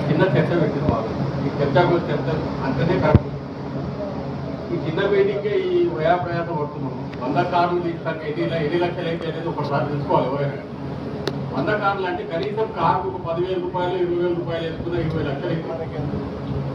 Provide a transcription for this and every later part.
చిన్న చర్చ పెట్టింది వాళ్ళు. ఈ చర్చకు చర్చ అంతనే కరెక్ట్. ఈ చిన్న మీటింగ్కే ఈ వ్యయ ప్రయాసం పడుతున్నాము. 100 కార్లు తీసుకోవడానికి ఎన్ని లక్షలు అయితే అనేది ఒకసారి తెలుసుకోవాలి. ఎవరైనా 100 కార్లు అంటే కనీసం కారుకు 10,000 రూపాయలు 20,000 రూపాయలు వేసుకున్న 20 లక్షలు అయితే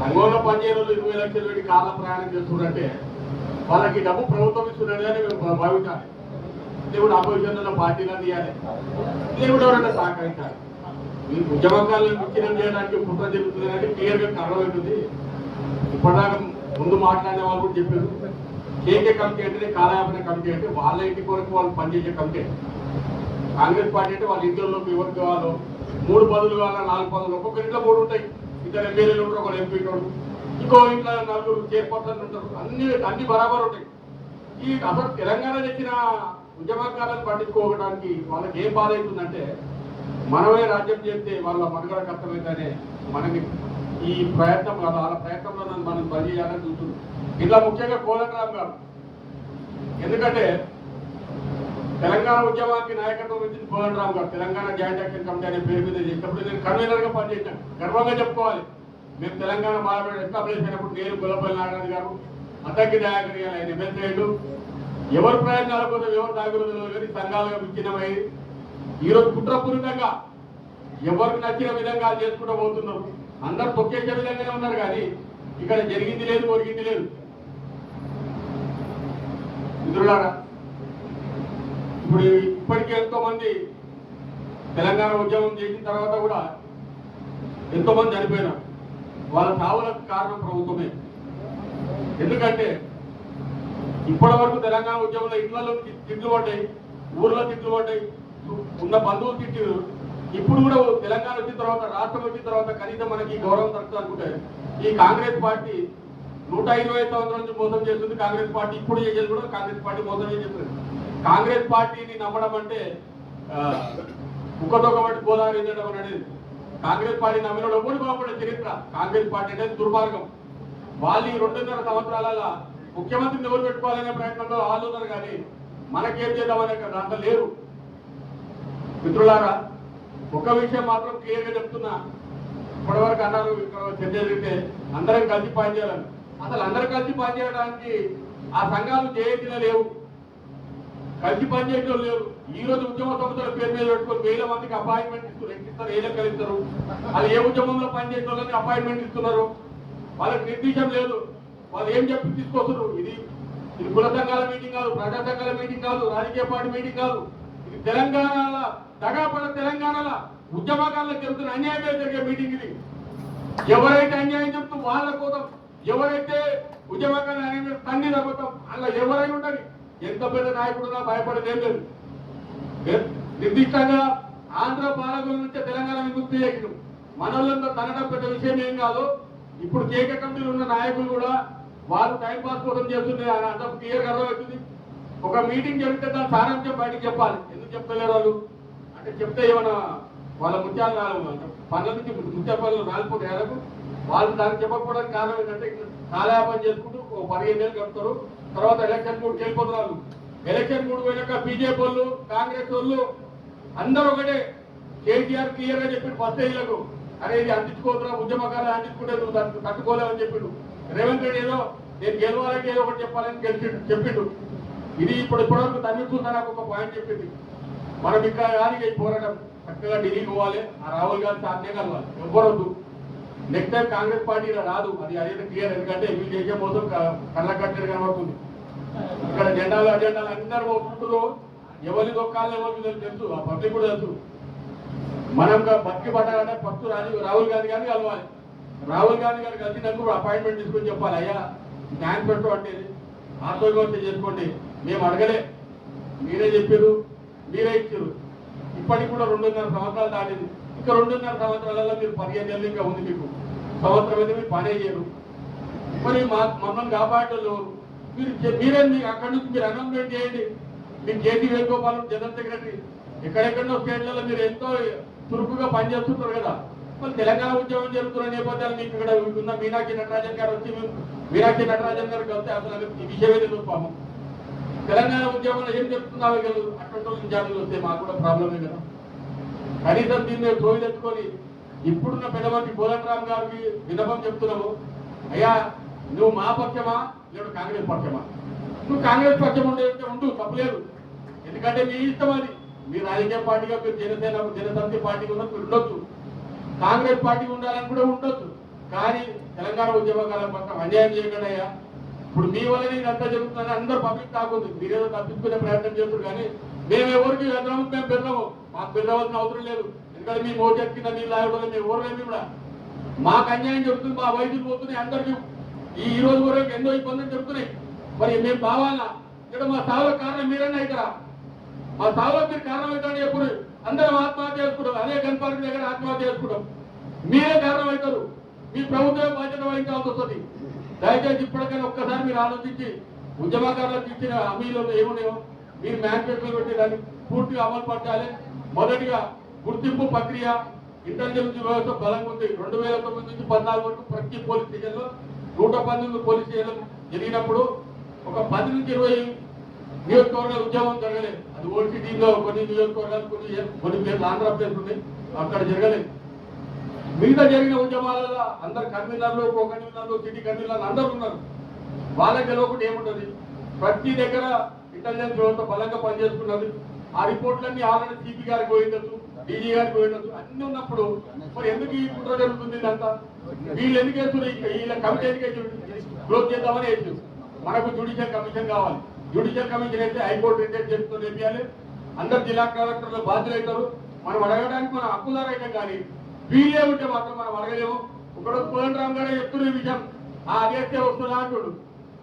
సంఘంలో పనిచేయని వాళ్ళు 20 లక్షలు పెట్టి కార్ల ప్రయాణం చేస్తుందంటే వాళ్ళకి డబ్బు ప్రభుత్వం ఇస్తున్నది అని మేము భావించాలి. దేవుడు అపోజిషన్ పార్టీలో తీయాలి, దేవుడు ఎవరైనా సహకరించాలి. ఈ ఉద్యమకాలను విచ్ఛిన్నం చేయడానికి కుట్ర జరుగుతుందంటే క్లియర్గా అర్థమవుతుంది. ఇప్పటిదాకా ముందు మాట్లాడిన వాళ్ళు కూడా చెప్పారు. కేకే కమిటీ అంటే కాలయాపన కమిటీ అంటే వాళ్ళ ఇంటి కొరకు వాళ్ళు పనిచేసే కమిటీ. కాంగ్రెస్ పార్టీ అంటే వాళ్ళ ఇంట్లోకి ఎవరికి కావాలో 3 పదవులు కావాలా 4 పదవులు, ఒక్కొక్క ఇంట్లో 3 ఉంటాయి. 2 ఎమ్మెల్యేలు ఉంటారు, 1 ఎంపీ ఉంటాడు, ఇంకో ఇంట్లో 4 చైర్పర్సన్ ఉంటారు. అన్ని బరాబర్ ఉంటాయి. ఈ అసలు తెలంగాణ తెచ్చిన ఉద్యమకాలను పట్టించుకోవడానికి వాళ్ళకి ఏం బాధ అవుతుందంటే మనమే రాజ్యం చేస్తే వాళ్ళ మనుగడ కష్టమైతేనే మనకి ఈ ప్రయత్నం కాదు, వాళ్ళ ప్రయత్నంలో మనం పనిచేయాలని చూస్తుంది. ఇట్లా ముఖ్యంగా కోదండరామ్ గారు, ఎందుకంటే తెలంగాణ ఉద్యమానికి నాయకత్వం వచ్చింది కోదండరామ్ గారు. తెలంగాణ జాయింట్ యాక్షన్ కమిటీ అనే పేరు మీద చేసినప్పుడు నేను కన్వీనర్గా పనిచేశాను. గర్వంగా చెప్పుకోవాలి. మేము తెలంగాణ పార్లమెంట్ ఎస్టాబ్లిష్ అయినప్పుడు నేను గుల్లపల్లి నారాయణ గారు, అద్దకి దయాకర్ గారు, ఆయన ఎమ్మెల్యేలు, ఎవరి ప్రయత్నాల కోసం ఎవరు దాగురుదలో కానీ సంఘాలుగా విచ్ఛిన్నమై ఈరోజు కుట్రపూరితంగా ఎవరికి నచ్చిన విధంగా చేసుకుంటూ పోతున్నారు. అందరు తొక్కేసే విధంగానే ఉన్నారు కానీ ఇక్కడ జరిగింది లేదు, ఒరిగింది లేదు. మిత్రులారా, ఇప్పుడు ఇప్పటికే ఎంతో మంది తెలంగాణ ఉద్యమం చేసిన తర్వాత కూడా ఎంతో మంది చనిపోయినారు. వాళ్ళ చావులకు కారణం ప్రభుత్వమే. ఎందుకంటే ఇప్పటి వరకు తెలంగాణ ఉద్యమంలో ఇళ్లలో తిట్లు పడ్డాయి, ఊర్లో తిట్లు పడ్డాయి, ఉన్న బంధువులు తిట్టారు. ఇప్పుడు కూడా తెలంగాణ వచ్చిన తర్వాత, రాష్ట్రం వచ్చిన తర్వాత కనీసం మనకి గౌరవం దక్కుతుంది అనుకుంటే ఈ కాంగ్రెస్ పార్టీ 125 సంవత్సరాల నుంచి మోసం చేస్తుంది. కాంగ్రెస్ పార్టీ ఇప్పుడు చేసేది కూడా కాంగ్రెస్ పార్టీ మోసం చేస్తుంది. కాంగ్రెస్ పార్టీని నమ్మడం అంటే కుక్కతో కాబట్టి గోదావరి ఎదడం అనేది. కాంగ్రెస్ పార్టీ నమ్మిన ఎవరు బాగుపడే చరిత్ర. కాంగ్రెస్ పార్టీ అనేది దుర్మార్గం. వాళ్ళు ఈ 2.5 సంవత్సరాల ముఖ్యమంత్రిని ఎవరు పెట్టుకోవాలనే ప్రయత్నంలో వాళ్ళు ఉన్నారు కానీ మనకేం చేద్దామనే దాంట్లో లేరు. మిత్రులారా, ఒక విషయం మాత్రం క్లియర్గా చెప్తున్నా. ఇప్పటివరకు అన్నారు ఇక్కడ చర్చ జరిగితే అందరం కలిసి పనిచేయాలని. అసలు అందరం కలిసి పనిచేయడానికి ఆ సంఘాలు జయంతిలో లేవు, కలిసి పనిచేయడం లేరు. ఈ రోజు ఉద్యమ సంస్థల పేరు మీద పెట్టుకొని 1000 మందికి అపాయింట్మెంట్ ఇస్తారు, ఏ లెక్కలు ఇస్తారు. వాళ్ళు ఏ ఉద్యమంలో పనిచేసే వాళ్ళని అపాయింట్మెంట్ ఇస్తున్నారు. వాళ్ళకి నిర్దేశం లేదు. వాళ్ళు ఏం చెప్పి తీసుకొస్తున్నారు. ఇది కుల సంఘాల మీటింగ్ కాదు, ప్రజా సంఘాల మీటింగ్ కాదు, రాజకీయ పార్టీ మీటింగ్ కాదు. ఇది తెలంగాణ దగాపడ తెలంగాణలో ఉద్యమకాలంలో జరుగుతున్న అన్యాయమే జరిగే మీటింగ్ ఇది. ఎవరైతే అన్యాయం చెప్తూ వాళ్ళ కోసం, ఎవరైతే ఉద్యమకాల అన్యాయం తన్ని తగ్గుతాం అలా ఎవరైనా ఉండాలి. ఎంత పెద్ద నాయకుడుగా భయపడేది ఏం లేదు. నిర్దిష్టంగా ఆంధ్ర పాలకుల నుంచే తెలంగాణ విముక్తి చేసిన మనోళ్ళంతా తనడం పెద్ద విషయం ఏం కాదు. ఇప్పుడు కేకే కమిటీలు ఉన్న నాయకులు కూడా వాళ్ళు టైం పాస్ కోసం చేస్తుండే అంత క్లియర్గా అర్థమవుతుంది. ఒక మీటింగ్ జరిగితే దాని సారాంశం బయటకు చెప్పాలి. ఎందుకు చెప్తలేరు వాళ్ళు అంటే చెప్తే ఏమైనా వాళ్ళ ముత్యాలు పనుల నుంచి ముత్య పనులు రాలిపోతే ఎలాగో వాళ్ళు దానికి చెప్పకపోవడానికి కారణం ఏంటంటే కాలయాపన చేసుకుంటూ 15 ఏళ్ళు గడుపుతారు. తర్వాత ఎలక్షన్ మూడుకి వెళ్ళిపోతున్నారు. ఎలక్షన్ మూడు పోయినాక బీజేపీ వాళ్ళు, కాంగ్రెస్ వాళ్ళు అందరూ ఒకటే. కేసీఆర్ క్లియర్గా చెప్పిండు ఫస్ట్ ఏళ్ళకు, అరే ఇది అందించుకోతున్నా ఉద్యమకాలు అందించుకుంటే నువ్వు తట్టుకోలేవని చెప్పిండు. రేవంత్ రెడ్డి ఏదో నేను గెలవాలంటే ఏదో ఒకటి చెప్పాలని చెప్పిండు. ఇది ఇప్పటివరకు తన్ని చూసా నాకు ఒక పాయింట్ చెప్పింది. మనం ఇంకా కానీ ఈ పోరాటం చక్కగా ఢిల్లీకి పోవాలి, ఆ రాహుల్ గాంధీ సాధనే కలవాలి. ఎవ్వరొద్దు. నెక్స్ట్ టైం కాంగ్రెస్ పార్టీ రాదు, అది అదే క్లియర్. ఎందుకంటే వీళ్ళు చేసే మోసం కళ్ళ కట్టేది కనబడుతుంది. ఇక్కడ జెండాలు అజెండాలు అందరూ ఒప్పుకుంటారు. ఎవరి దొక్కాలని ఎవరికి తెలుసు, ఆ పబ్లిక్ కూడా తెలుసు. మనం బతికి పట్టాలంటే ఫస్ట్ రాహుల్ గాంధీ గారిని కలవాలి. రాహుల్ గాంధీ గారు కలిసినప్పుడు అపాయింట్మెంట్ తీసుకొని చెప్పాలి, అయ్యా న్యాయం పెట్టు అంటే ఆత్మవిమర్శ చేసుకోండి, మేము అడగలే, మీరే చెప్పారు, మీరే ఇచ్చారు. ఇప్పటికి కూడా 2.5 సంవత్సరాలు దాటింది. ఇంకా 2.5 సంవత్సరాలలో మీరు 15 ఏళ్ళు ఇంకా ఉంది. మీకు సంవత్సరం అయితే మీరు పనే చేయరు. మరి మమ్మల్ని కాపాడలేదు మీరే. మీకు అక్కడి నుంచి మీరు అనౌన్స్మెంట్ చేయండి. మీకు కేసీ వేణుగోపాల్ జనరల్ సెక్రటరీ, ఎక్కడెక్కడో స్టేట్లలో మీరు ఎంతో చురుకుగా పనిచేస్తుంటారు కదా. మరి తెలంగాణ ఉద్యమం జరుగుతున్న నేపథ్యాలు మీకు ఇక్కడ ఉన్న మీనాక్షి నటరాజన్ గారు వచ్చి మీనాక్షి నటరాజన్ గారు కలిస్తే అసలు ఈ విషయమే తెలుసుకోము. తెలంగాణ ఉద్యమంలో ఏం చెప్తున్నావు అటువంటి జాతీయులు వస్తే మాకు కూడా ప్రాబ్లమే కదా. కనీసం దీన్ని తోయి తెచ్చుకొని ఇప్పుడున్న పెద్దమంత్రి కోదండరామ్ గారికి విన్నపం చెప్తున్నాము, అయ్యా నువ్వు మా పక్షమా లేదా కాంగ్రెస్ పక్షమా? నువ్వు కాంగ్రెస్ పక్షం ఉండు తప్పలేదు, ఎందుకంటే మీ ఇష్టం అది. మీ రాజకీయ పార్టీగా మీరు జనసమితి పార్టీ ఉన్నట్టు ఉండొచ్చు, కాంగ్రెస్ పార్టీ ఉండాలని కూడా ఉండొచ్చు. కానీ తెలంగాణ ఉద్యమకాలం పక్కన అన్యాయం చేయకుండా అయ్యా, ఇప్పుడు మీ వల్లనే ఇదంతా జరుగుతుందని అందరూ పబ్లిక్ కాకుండా మీరేదో తప్పించుకునే ప్రయత్నం చేస్తారు. కానీ మేము ఎవరికి మేము పెడతాము, మాకు పెద్దవలసిన అవసరం లేదు. ఎందుకంటే మీ మోచేతి కింద నీళ్ళు లాగడం మేము ఎవరు కూడా మాకు అన్యాయం జరుగుతుంది, మా వయసులు పోతున్నాయి అందరికీ. ఈ రోజు వరకు ఎన్నో ఇబ్బందులు జరుగుతున్నాయి. మరి మేము కావాలా? ఇక్కడ మా సావులకు కారణం మీరన్నా అవుతారా? మా సావులకు మీరు కారణం అవుతారని ఎప్పుడు అందరం ఆత్మహత్య చేసుకుంటాం, అదే గన్ పార్క్ దగ్గర ఆత్మహత్య చేసుకుంటాం. మీరే కారణం అవుతారు, మీ ప్రభుత్వమే బాధ్యత వహించాల్సి వస్తుంది. దయచేసి ఇప్పటికైనా ఒక్కసారి మీరు ఆలోచించి ఉద్యమకారులకు ఇచ్చిన హామీలు ఏమున్నాయో మీరు మేనిఫెస్టోలో పెట్టి దాన్ని పూర్తిగా అమలు పరచాలి. మొదటిగా గుర్తింపు ప్రక్రియ, ఇంటెలిజెన్స్ వ్యవస్థ బలంగా ఉంది. 2009 నుంచి 14 వరకు ప్రతి పోలీస్ స్టేషన్లో 118 పోలీస్ స్టేషన్లు జరిగినప్పుడు ఒక 10 నుంచి 20 నియోజకవర్గాల ఉద్యమం జరగలేదు. అది ఓల్డ్ సిటీలో కొన్ని నియోజకవర్గాలు కొన్ని ప్లేస్ ఆంధ్ర ప్లేస్ ఉన్నాయి, అక్కడ జరగలేదు. మిగతా జరిగిన ఉద్యమాలలో అందరు కన్వీనర్లు, కో కన్వీనర్లు, సిటీ కన్వీనర్లు అందరూ ఉన్నారు. వాళ్ళకి తెలియకుండా ఏముంటుంది, ప్రతి దగ్గర ఇంటెలిజెన్స్ వ్యవస్థ బలంగా పనిచేస్తున్నది. ఆ రిపోర్ట్లన్నీ ఆల్రెడీ సిపి గారికి పోయిండొచ్చు, డీజీ గారికి పోయిండొచ్చు, అన్ని ఉన్నప్పుడు మరి ఎందుకు ఈ కుట్ర జరుగుతుంది? ఇదంతా వీళ్ళు ఎందుకు వేస్తున్నారు? వీళ్ళ కమిటీ ఎందుకు క్లోజ్ చేద్దామని వేసారు. మనకు జ్యుడిషియల్ కమిషన్ కావాలి. జ్యుడిషియల్ కమిషన్ అయితే హైకోర్టు రిటైర్ చేస్తూ వేయాలి. అందరు జిల్లా కలెక్టర్లు బాధ్యులు అవుతారు. మనం అడగడానికి మనం హక్కుదారు అయితే కానీ వీళ్ళే ఉంటే మాత్రం మనం అడగలేము. ఒకడు కోదండరామ్ గారే చెప్తున్న విషయం, అదేస్తే వస్తుందా అంటుడు.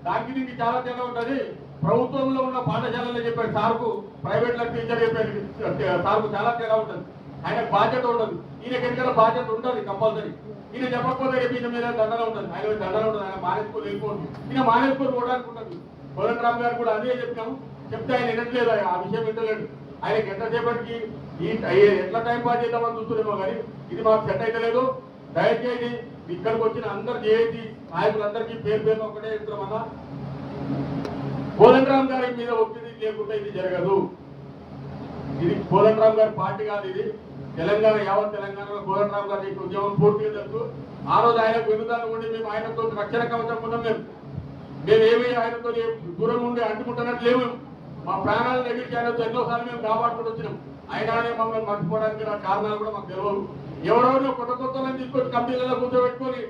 దానికి దీనికి చాలా తేడా ఉంటుంది. ప్రభుత్వంలో ఉన్న పాఠశాలలో చెప్పాడు సార్కు, ప్రైవేట్ లో టీచర్ చెప్పాడు సార్కు చాలా తేడా ఉంటుంది. ఆయనకు బాధ్యత ఉండదు, ఈయనకి ఎందుకంటే బాధ్యత ఉంటుంది కంపల్సరీ. ఈయన చెప్పకపోతే రేపు ఈయన మీద దండన ఉంటుంది, ఆయన దండన ఉంటుంది. ఆయన మానేసుకొని వెళ్ళిపోతుంది, ఈయన మానేసుకొని పోవడానికి ఉంటుంది. కోదండరామ్ గారు కూడా అదే చెప్పినాము, చెప్తే ఆయన వినట్లేదు, ఆ విషయం వింటలేడు. ఆయనకి ఎంతసేపటికి ఎట్లా టైం పాస్ చేద్దామని చూస్తున్నామో కానీ ఇది మాకు సెట్ అయితే లేదు. దయచేసి ఇక్కడికి వచ్చిన అందరు చేసి నాయకులందరికీ పేరు పేరు ఒకటే చెప్తున్నామన్నా, కోదండరామ్ గారి మీద ఒత్తిడి లేకుండా ఇది జరగదు. ఇది కోదండరామ్ గారి పార్టీ కాదు, ఇది తెలంగాణ, యావత్ తెలంగాణలో కోదండరామ్ గారి ఉద్యమం పూర్తిగా తెలుసు. ఆ రోజు ఆయనకు విరుద్ధాన్ని ఉండి మేము ఆయనతో రక్షణ కవచం ఉన్నాం. మేమేమి ఆయనతో దూరం ఉండి అంటుకుంటున్నట్టు లేవు. మా ప్రాణాలను ఎగిరి ఆయనతో ఎన్నోసార్లు మేము కాపాడుకుంటూ వచ్చినాం. అయినానే మమ్మల్ని మర్చిపోవడానికి నా కారణాలు కూడా మాకు తెలియదు. ఎవరెవరిలో కొత్త కొత్తలను తీసుకొని కంపెనీలలో కూర్చోబెట్టుకొని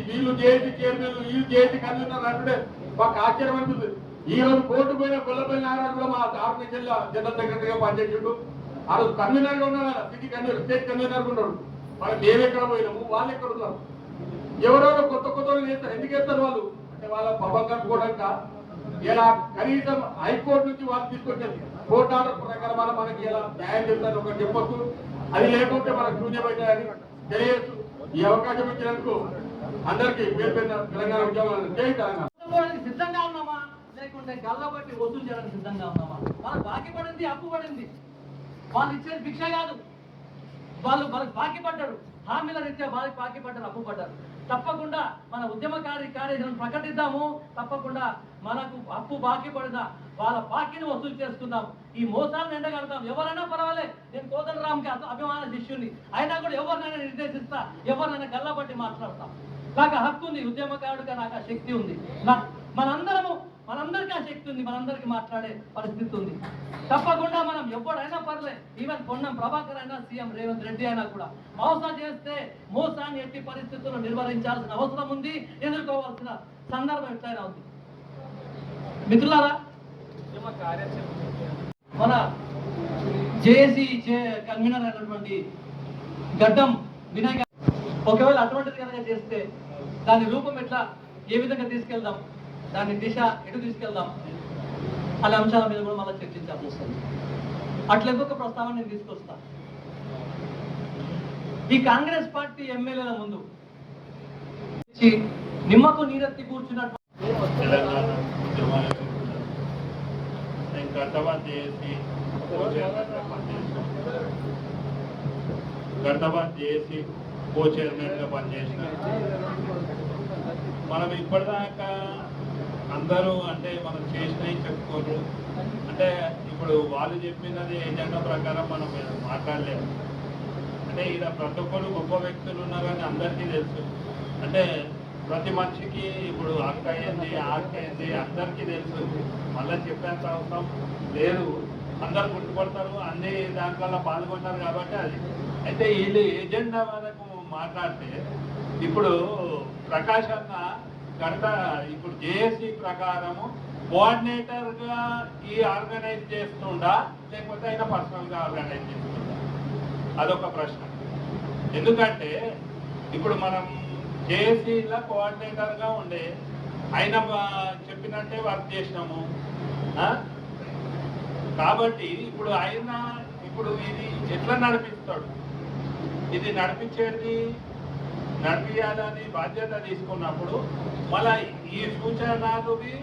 వీళ్ళు చేసి చైర్మన్లు, వీళ్ళు చేసి కన్వీనర్ అంటే మాకు ఆశ్చర్యం అనిపిస్తుంది. ఈ రోజు కోర్టు పోయిన గొల్లపల్లి నారాయణ కూడా మా ఆర్గనైజేషన్ జనరల్ సెక్రటరీగా పనిచేసిండు. ఆ రోజు కన్వీనర్ గా ఉన్నాడు, సిటీ కన్వీనర్, స్టేట్ కన్వీనర్ ఉన్నాడు. వాళ్ళు మేము ఎక్కడ పోయినాము, వాళ్ళు ఎక్కడ ఉన్నారు? ఎవరెవరో కొత్త కొత్తలు చేస్తారు. ఎందుకు చేస్తారు వాళ్ళు అంటే వాళ్ళ పబ్బం కట్టుకోవడానికి. ఇలా కనీసం హైకోర్టు నుంచి వాళ్ళు తీసుకొచ్చారు కోర్టు ఆర్డర్ ప్రకారం మనకి ఇలా న్యాయం చేస్తారు ఒకటి చెప్పొచ్చు. అది లేకుంటే మనకు శూన్యమైందని తెలియచ్చు. ఈ అవకాశం ఇచ్చినందుకు అందరికీ పేరు పెద్ద తెలంగాణ ఉద్యోగాలు చేయి. తెలంగాణ సిద్ధంగా ఉన్నామా లేకుంటే గల్లబట్టి వసూలు చేయడానికి సిద్ధంగా ఉన్నామా? వాళ్ళకి బాకీ పడింది, అప్పు పడింది. వాళ్ళు ఇచ్చేది భిక్ష కాదు, వాళ్ళకి బాకీ పడ్డారు. హామీల రీత్యా వాళ్ళకి బాకీ పడ్డారు, అప్పు పడ్డారు. తప్పకుండా మన ఉద్యమకారి కార్యాచరణ ప్రకటిద్దాము. తప్పకుండా మనకు అప్పు బాకీ పడిన వాళ్ళ బాకీని వసూలు చేసుకుందాం. ఈ మోసాలను ఎండగడతాం. ఎవరైనా పర్వాలే, నేను కోదండరామ్కి అభిమాన శిష్యుని అయినా కూడా ఎవరినైనా నిర్దేశిస్తా, ఎవరినైనా గల్లబట్టి మాట్లాడతాం. నాకు హక్కు ఉంది, ఉద్యమకారుడిగా నాకు ఆ శక్తి ఉంది. మనందరికీ ఆ శక్తి ఉంది, మనందరికీ మాట్లాడే పరిస్థితి ఉంది. తప్పకుండా మనం ఎవరైనా పర్లే, ఈవెన్ పొన్నం ప్రభాకర్ అయినా, సీఎం రేవంత్ రెడ్డి అయినా కూడా మోసం చేస్తే మోసాన్ని ఎట్టి పరిస్థితుల్లో నిర్వహించాల్సిన అవసరం ఉంది, ఎదుర్కోవాల్సిన సందర్భం ఎట్లయినా ఉంది. మిత్రులారా, మన జేఏసీ కన్వీనర్ అయినటువంటి గడ్డం వినయ్ గారు ఒకవేళ అటువంటిది కనుక చేస్తే దాని రూపం ఎట్లా, ఏ విధంగా తీసుకెళ్దాం, దాని దిశ ఎటు తీసుకెళ్దాం అనే అంశాల మీద కూడా మళ్ళీ చర్చించాల్సి వస్తుంది. అట్లా ఇంకొక ప్రస్తావన నేను తీసుకొస్తా. ఈ కాంగ్రెస్ పార్టీ ఎమ్మెల్యేల ముందు నిమ్మకు నీరెత్తి కూర్చున్నట్టు గర్దాబాద్ చేసి కో చైర్మన్ గా పనిచేసిన మనం ఇప్పటిదాకా అందరూ అంటే మనం చేసినవి చెప్పుకోరు. అంటే ఇప్పుడు వాళ్ళు చెప్పినది ఏజెండా ప్రకారం మనం మాట్లాడలేము. అంటే ఈడ ప్రతి ఒక్కరు గొప్ప వ్యక్తులు ఉన్నారని అందరికీ తెలుసు. అంటే ప్రతి మనిషికి ఇప్పుడు అక్క ఏంది అక్క ఏంది అందరికీ తెలుసు. మళ్ళీ చెప్పేంత అవసరం లేదు. అందరు గుర్తుపడతారు, అన్ని దాంట్లో పాల్గొంటారు కాబట్టి అది. అయితే వీళ్ళు ఏజెండా వరకు మాట్లాడితే ఇప్పుడు ప్రకాష్ అన్న గత ఇప్పుడు జేఏసీ ప్రకారము కోఆర్డినేటర్గా ఈ ఆర్గనైజ్ చేస్తుండా లేకపోతే ఆయన పర్సనల్గా ఆర్గనైజ్ చేస్తుండా, అదొక ప్రశ్న. ఎందుకంటే ఇప్పుడు మనం జేఏసీలో కోఆర్డినేటర్గా ఉండే ఆయన చెప్పినట్టే వర్క్ చేసినాము. కాబట్టి ఇప్పుడు ఆయన ఇప్పుడు ఇది ఎట్లా నడిపిస్తాడు, ఇది నడిపించాలని బాధ్యత తీసుకున్నప్పుడు మళ్ళీ ఈ సూచనలువి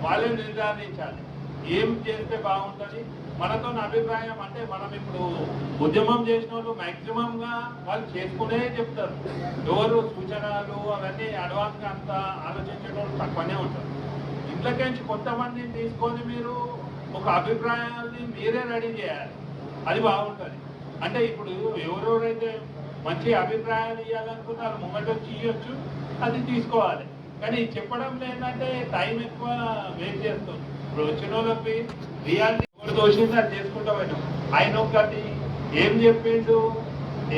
వాళ్ళే నిర్ధారించాలి. ఏం చేస్తే బాగుంటుంది, మనతో అభిప్రాయం అంటే మనం ఇప్పుడు ఉద్యమం చేసిన వాళ్ళు మ్యాక్సిమంగా వాళ్ళు చేసుకునే చెప్తారు. ఎవరు సూచనలు అవన్నీ అడ్వాన్స్గా అంత ఆలోచించడం వాళ్ళు తక్కువనే ఉంటారు. ఇంట్లోకించి కొంతమందిని తీసుకొని మీరు ఒక అభిప్రాయాన్ని మీరే రెడీ చేయాలి, అది బాగుంటుంది. అంటే ఇప్పుడు ఎవరెవరైతే మంచి అభిప్రాయాలు ఇవ్వాలనుకున్నారు ముంగట వచ్చి ఇవ్వచ్చు, అది తీసుకోవాలి. కానీ చెప్పడం ఏంటంటే టైం ఎక్కువ వేస్ట్ చేస్తుంది. ఇప్పుడు వచ్చిన వాళ్ళకి రియాలిటీ ఎవరు దోషింది అది చేసుకుంటా పోయినాం. ఆయన ఒకటి ఏం చెప్పిండు,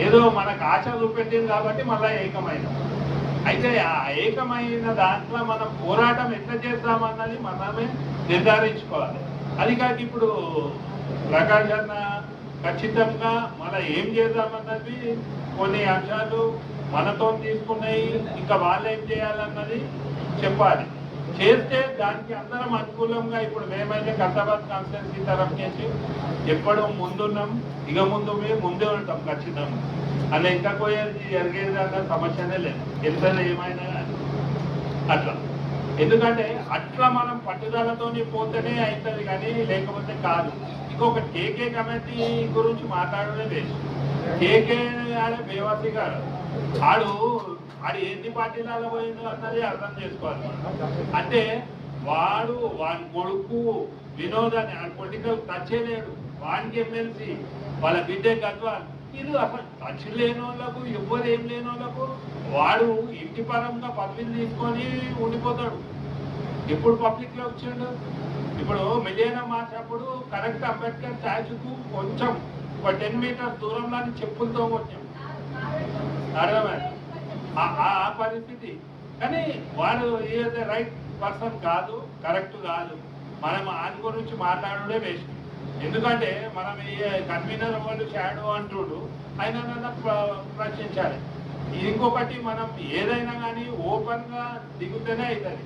ఏదో మనకు ఆశ చూపెట్టింది కాబట్టి మళ్ళీ ఏకమైనాం. అయితే ఆ ఏకమైన దాంట్లో మనం పోరాటం ఎట్లా చేద్దామన్నది మనమే నిర్ధారించుకోవాలి. అది కాక ఇప్పుడు ప్రకాష్ అన్న ఖచ్చితంగా మళ్ళీ ఏం చేద్దామన్నది కొన్ని అంశాలు మనతో తీసుకున్నాయి, ఇంకా వాళ్ళు ఏం చేయాలన్నది చెప్పాలి. చేస్తే దానికి అందరం అనుకూలంగా ఇప్పుడు మేమైతే ఖైరతాబాద్ కాన్స్టిట్యున్సీ తరఫు నుంచి ఎప్పుడు ముందున్నాం, ఇక ముందే ఉంటాం ఖచ్చితంగా. అలా ఇంకా పోయేది జరిగేది అన్న సమస్యనే లేదు, ఎంత ఏమైనా కానీ అట్లా. ఎందుకంటే అట్లా మనం పట్టుదలతోని పోతేనే అవుతుంది కానీ లేకపోతే కాదు. ఇంకొక కేకే కమిటీ గురించి మాట్లాడమే లేదు. కేకే ఆడే బేవాసి గారు ఆడు ఎన్ని పార్టీలలో పోయిందో అన్నది అర్థం చేసుకోవాలి. అంటే వాడి కొడుకు వినోద్ అని పొలిటికల్ టచ్ లేడు, వానికి ఎమ్మెల్సీ, వాళ్ళ బిడ్డే గద్వాల్. ఇది అసలు టచ్ లేని వాళ్ళకు ఎవ్వరు ఏం లేని వాళ్ళకు వాడు ఇంటి పరంగా పదవిని తీసుకొని ఉండిపోతాడు. ఎప్పుడు పబ్లిక్ లో వచ్చాడు. ఇప్పుడు మిలియన మార్చినప్పుడు కరెక్ట్ అంబేద్కర్ స్టాచ్యూకు కొంచెం ఒక 10 మీటర్స్ దూరంలో చెప్పులతో వచ్చాం, అర్థమైంది ఆ పరిస్థితి. కానీ వాడు ఏదైతే రైట్ పర్సన్ కాదు, కరెక్ట్ కాదు. మనం ఆయన గురించి మాట్లాడడే వేస్ట్. ఎందుకంటే మనం ఈ కన్వీనర్ వాళ్ళు షాడో అంటుడు, ఆయన ప్రశ్నించాలి. ఇంకొకటి మనం ఏదైనా కానీ ఓపెన్గా దిగుతూనే అవుతుంది.